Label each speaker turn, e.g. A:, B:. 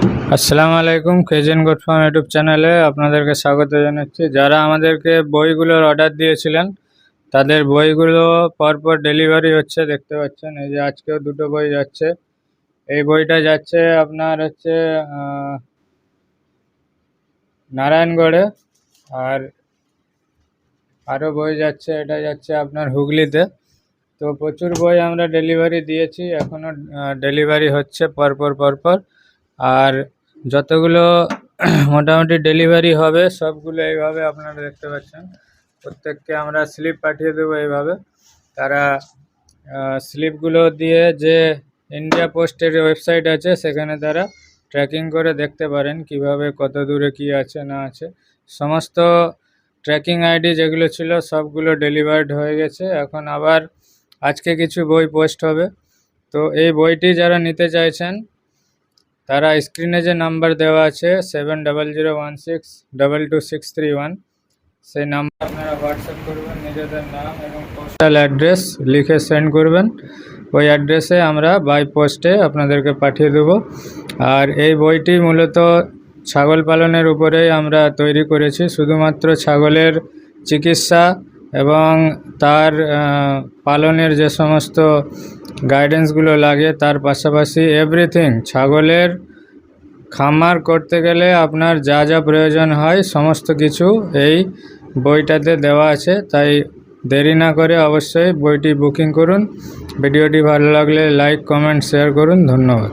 A: আসসালামু আলাইকুম, কেজেন goat farm YouTube চ্যানেলে আপনাদেরকে স্বাগত জানাচ্ছি। যারা আমাদেরকে বইগুলোর অর্ডার দিয়েছিলেন তাদের বইগুলো পরপর ডেলিভারি হচ্ছে, দেখতে পাচ্ছেন। এই যে আজকেও দুটো বই যাচ্ছে। এই বইটা যাচ্ছে আপনার হচ্ছে নারায়ণগড়ে, আর আরও বই যাচ্ছে, এটা যাচ্ছে আপনার হুগলিতে। তো প্রচুর বই আমরা ডেলিভারি দিয়েছি, এখনও ডেলিভারি হচ্ছে পরপর পরপর। আর যতগুলো মোটামুটি ডেলিভারি হবে সবগুলো এইভাবে আপনারা দেখতে পাচ্ছেন। প্রত্যেককে আমরা স্লিপ পাঠিয়ে দেবো এইভাবে। তারা স্লিপগুলো দিয়ে যে ইন্ডিয়া পোস্টের ওয়েবসাইট আছে সেখানে তারা ট্র্যাকিং করে দেখতে পারেন কিভাবে কত দূরে কি আছে না আছে। সমস্ত ট্র্যাকিং আইডি যেগুলো ছিল সবগুলো ডেলিভার্ড হয়ে গেছে। এখন আবার আজকে কিছু বই পোস্ট হবে। তো এই বইটি যারা নিতে চাইছেন তারা স্ক্রিনে যে নাম্বার দেওয়া আছে 7001622631, সেই নাম্বার আপনারা হোয়াটসঅ্যাপ করবেন, নিজেদের নাম এবং পোস্টাল অ্যাড্রেস লিখে সেন্ড করবেন। ওই অ্যাড্রেসে আমরা বাই পোস্টে আপনাদেরকে পাঠিয়ে দেব। আর এই বইটি মূলত ছাগল পালনের উপরেই আমরা তৈরি করেছি। শুধুমাত্র ছাগলের চিকিৎসা এবং তার পালনের যে সমস্ত গাইডেন্সগুলো লাগে, তার পাশাপাশি এভরিথিং ছাগলের খামার করতে গেলে আপনার যা যা প্রয়োজন হয় সমস্ত কিছু এই বইটাতে দেওয়া আছে। তাই দেরি না করে অবশ্যই বইটি বুকিং করুন। ভিডিওটি ভালো লাগলে লাইক, কমেন্ট, শেয়ার করুন। ধন্যবাদ।